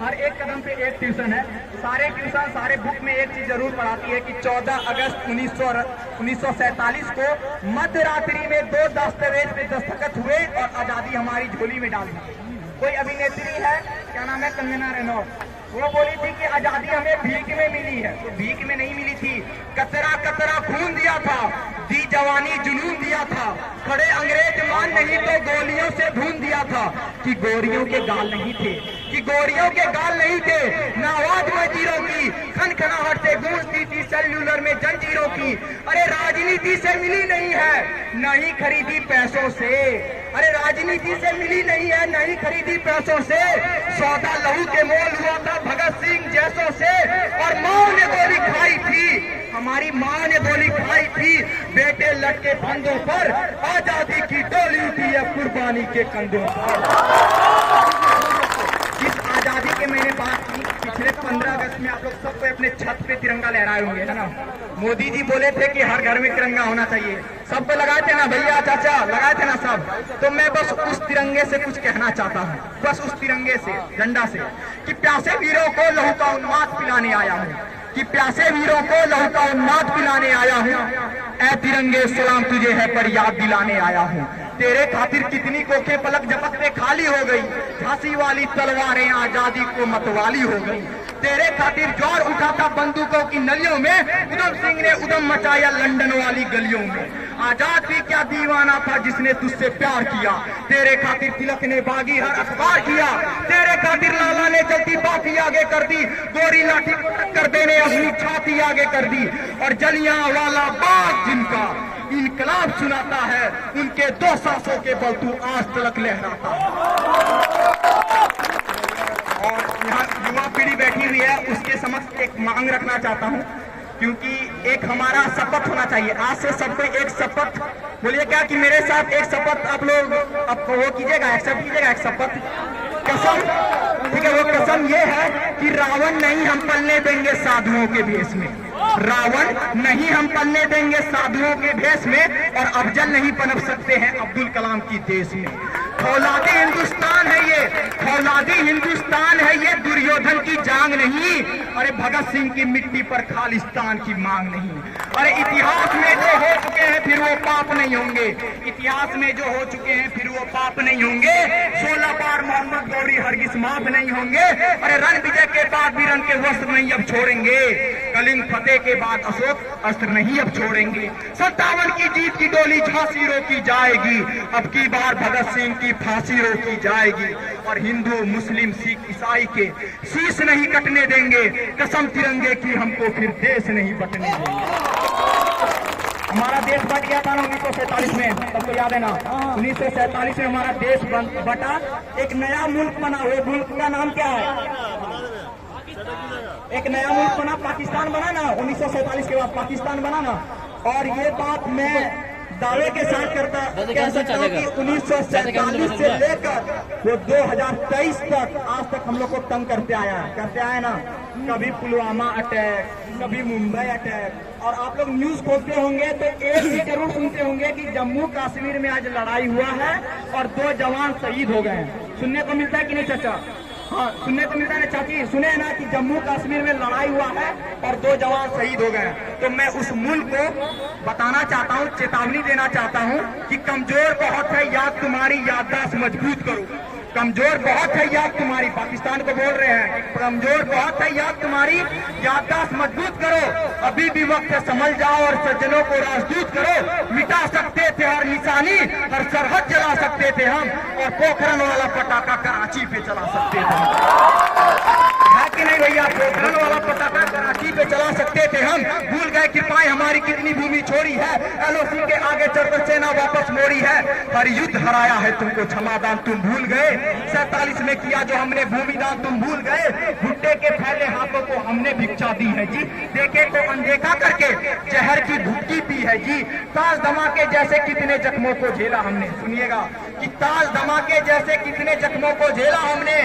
हर एक कदम पे एक ट्यूशन है। सारे ट्यूशन सारे बुक में एक चीज जरूर पढ़ाती है कि 14 अगस्त 1947 को मध्य रात्रि में 2 दस्तावेज पे दस्तखत हुए और आजादी हमारी झोली में डाल दी। कोई अभिनेत्री है, क्या नाम है, कंगना रनौत, वो बोली थी कि आजादी हमें भीख में मिली है। तो भीख में नहीं मिली थी, कतरा कतरा खून दिया था, दी जवानी जुनून दिया था, खड़े अंग्रेज मान नहीं तो गोलियों से भून दिया था। कि गोरियों के गाल नहीं थे, कि गोरियों के गाल नहीं थे, न आवाज मजीरों की खनखनाहट से गूंजती थी सेल्यूलर में जंजीरों की। अरे राजनीति से मिली नहीं है, न ही खरीदी पैसों से। अरे राजनीति से मिली नहीं है, नहीं खरीदी पैसों से। सौदा लहू के मोल हुआ था भगत सिंह जैसों से। और माँ ने गोली खाई थी, हमारी माँ ने गोली खाई थी, बेटे लटके फंदों पर, आजादी की डोली उठी है कुर्बानी के कंधों पर। इस आजादी के मैंने बात की, पिछले 15 अगस्त में आप लोग सबको अपने छत पे तिरंगा लहराए होंगे, है ना। मोदी जी बोले थे कि हर घर में तिरंगा होना चाहिए, सबको लगाए थे ना भैया चाचा, लगाए थे ना सब। तो मैं बस उस तिरंगे से कुछ कहना चाहता हूँ, बस उस तिरंगे से, झंडा से, कि प्यासे वीरों को लहू का उन्माद पिलाने आया हूँ, कि प्यासे वीरों को लहू का उन्माद पिलाने आया हूँ। ऐ तिरंगे सलाम तुझे है पर याद दिलाने आया हूँ। तेरे खातिर कितनी कोखें पलक झपकते खाली हो गई, झांसी वाली तलवारें आजादी को मतवाली हो गई। तेरे खातिर जोर उठा था बंदूकों की नलियों में, उधम सिंह ने उधम मचाया लंदन वाली गलियों में। आजाद भी क्या दीवाना था जिसने तुझसे प्यार किया, तेरे खातिर तिलक ने बागी हर अखबार किया, तेरे खातिर लाला ने जल्दी बाकी आगे कर दी, गोरी लाठी को टक्कर देने अपनी छाती आगे कर दी। और जलियांवाला बाग जिनका इनकलाब सुनाता है, उनके 2 सांसों के बल तू आज तलक लहराता है। और यहाँ युवा पीढ़ी बैठी हुई है, उसके समक्ष एक मांग रखना चाहता हूँ, क्योंकि एक हमारा शपथ होना चाहिए। आज से सबको एक शपथ बोलिए, क्या कि मेरे साथ एक शपथ आप लोग वो कीजिएगा, एक्सेप्ट कीजिएगा, एक शपथ, कसम, ठीक है। वो कसम ये है कि रावण नहीं हम पलने देंगे साधुओं के भेष में, रावण नहीं हम पलने देंगे साधुओं के भेष में, और अफजल नहीं पनप सकते हैं अब्दुल कलाम की देश में। फौलादी हिंदुस्तान है ये, फौलादी हिंदुस्तान है ये, दुर्योधन की जांग नहीं। अरे भगत सिंह की मिट्टी पर खालिस्तान की मांग नहीं। अरे इतिहास में जो हो चुके हैं फिर वो पाप नहीं होंगे, इतिहास में जो हो चुके हैं फिर वो पाप नहीं होंगे। 16 बार मोहम्मद गौरी हरगिज माफ नहीं होंगे। अरे रण विजय के बाद भी रण के वस्त्र नहीं अब छोड़ेंगे, कलिंग फतेह के बाद अशोक अस्त्र नहीं अब छोड़ेंगे। 57 की जीत की डोली झांसी रोकी जाएगी, अब की बार भगत सिंह की फांसी रोकी जाएगी। और हिंदू मुस्लिम सिख ईसाई के शीश नहीं कटने देंगे, कसम तिरंगे की हमको फिर देश नहीं बटने देंगे। हमारा देश बट गया था ना 1947 में, सबको याद है ना। 1947 में हमारा देश बटा, एक नया मुल्क बना। वो मुल्क का नाम क्या है? एक नया मुल्क बना, पाकिस्तान बना ना। 1947 के बाद पाकिस्तान बना ना। और ये बात मैं दावे के साथ कह सकता हूँ कि 1947 से लेकर वो 2023 तक आज तक हम लोग को तंग करते आया ना। कभी पुलवामा अटैक, कभी मुंबई अटैक। और आप लोग न्यूज खोलते होंगे तो एक ही जरूर सुनते होंगे कि जम्मू कश्मीर में आज लड़ाई हुआ है और 2 जवान शहीद हो गए हैं। सुनने को मिलता है कि नहीं चाचा? हाँ, सुनने को मिलता है ना चाची? सुने ना कि जम्मू कश्मीर में लड़ाई हुआ है और 2 जवान शहीद हो गए। तो मैं उस मुल्क को बताना चाहता हूँ, चेतावनी देना चाहता हूँ कि कमजोर बहुत है, याद तुम्हारी याददाश्त मजबूत करो। कमजोर बहुत है याद तुम्हारी, पाकिस्तान को बोल रहे हैं, कमजोर बहुत है याद तुम्हारी, याददाश्त मजबूत करो। अभी भी वक्त है, संभल जाओ और सज्जनों को राजदूत करो। मिटा सकते थे हर निशानी, हर सरहद जला सकते थे हम, और पोखरन वाला पटाखा कराची पे चला सकते थे, है कि नहीं भैया? पोखरन वाला पटाखा कराची पे चला सकते थे हम। भूल गए कृपाएं हमारी कितनी भूमि छोड़ी है, एलओसी के आगे चढ़कर सेना वापस मोड़ी है। हर युद्ध हराया है तुमको क्षमादान तुम भूल गए। 47 में किया जो हमने भूमिदान तुम भूल गए। भुट्टे के फैले हाथों को हमने भिक्षा दी है जी, देखे तो अनदेखा करके जहर की घुट्टी पी है जी। ताज धमाके जैसे कितने जख्मों को झेला हमने, सुनिएगा कि ताज धमाके जैसे कितने जख्मों को झेला हमने,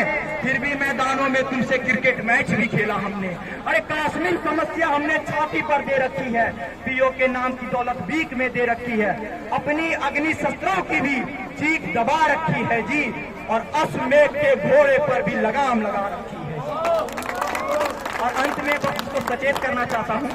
फिर भी मैदानों में तुमसे क्रिकेट मैच भी खेला हमने। अरे कश्मीर समस्या हमने छाती पर दे रखी है, पीओ के नाम की दौलत बीक में दे रखी है। अपनी अग्नि शस्त्रों की भी चीख दबा रखी है जी, और अश्वमेध के घोड़े पर भी लगाम लगा रखी है। और अंत में बस उसको सचेत करना चाहता हूँ,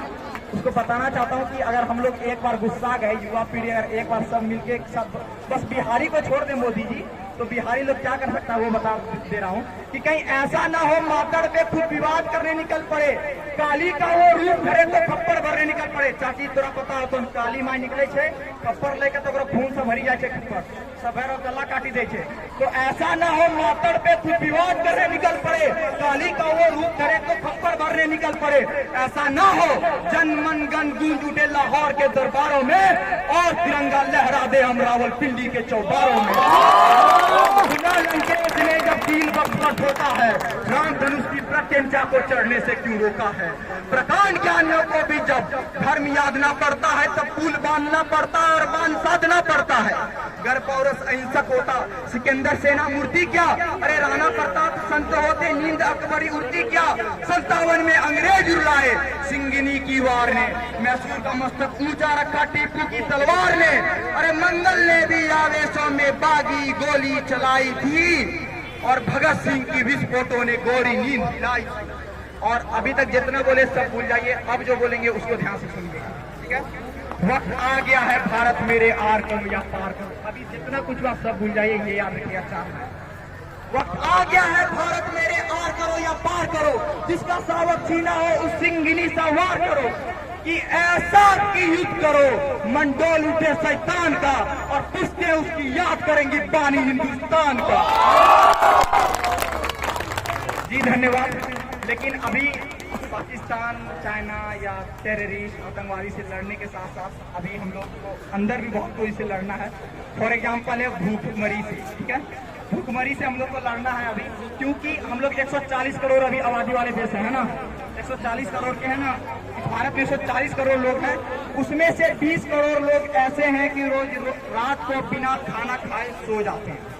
उसको बताना चाहता हूँ कि अगर हम लोग एक बार गुस्सा गए, युवा पीढ़ी अगर एक बार सब मिलके सब बस बिहारी को छोड़ दे मोदी जी, तो बिहारी लोग क्या कर सकता है वो बता दे रहा हूँ कि कहीं ऐसा ना हो मातड़ पे खुद विवाद करने निकल पड़े, काली का वो रूप धरे तो खप्पर भरने निकल पड़े। चाची तोरा पता हो तो काली माई निकले छे खप्पर लेके तो खून से भरी जाए खप्पर सब भैर गला काटी दे छे। तो ऐसा ना हो मातड़ पे खुद विवाद करने निकल पड़े, काली का वो रूप धरे तो खप्पर भरने निकल पड़े। ऐसा ना हो जन मन गन गूंज उठे लाहौर के दरबारों में और तिरंगा लहरा दे हम रावलपिंडी के चौबारों में। लंकेश ने जब तीन वक्त होता है, राम धनुष की प्रत्यंचा को चढ़ने से क्यों रोका है। प्रकांड ज्ञानियों को भी जब धर्म याद ना पड़ता है तब पुल बांधना पड़ता है और बांध साधना पड़ता है। गर पौरस अहिंसक होता सिकंदर सेना मूर्ति क्या, अरे राणा प्रताप संत होते नींद अकबरी उड़ती क्या। 57 में अंग्रेज रुलाए सिंगिनी की वार ने, मैसूर का मस्तक ऊंचा रखा टीपू की तलवार ने। अरे मंगल ने भी आवेशों में बागी गोली चलाई थी और भगत सिंह की विस्फोटों ने गोरी नींद दिलाई। और अभी तक जितना बोले सब भूल जाइए, अब जो बोलेंगे उसको ध्यान से सुनिए, ठीक है। वक्त आ गया है भारत मेरे आर करो या पार करो, अभी जितना कुछ हुआ सब भूल जाइए, ये याद रखिए। अच्छा वक्त आ गया है भारत मेरे आर करो या पार करो, जिसका सावक छीना हो उस सिंगिनी सा वार करो कि ऐसा कि युद्ध करो मंडोल उठे शैतान का और पुश्ते उसकी याद करेंगी बानी हिंदुस्तान का। जी धन्यवाद। लेकिन अभी पाकिस्तान, चाइना या टेररिस्ट आतंकवादी से लड़ने के साथ साथ अभी हम लोग को अंदर भी बहुत कोई से लड़ना है। फॉर एग्जाम्पल है भूखमरी से, ठीक है। भूखमरी से हम लोग को लड़ना है अभी, क्योंकि हम लोग 140 करोड़ अभी आबादी वाले देश है ना, 140 करोड़ के है ना, भारत में 140 करोड़ लोग हैं, उसमें से 20 करोड़ लोग ऐसे हैं कि रोज रात को बिना खाना खाए सो जाते हैं।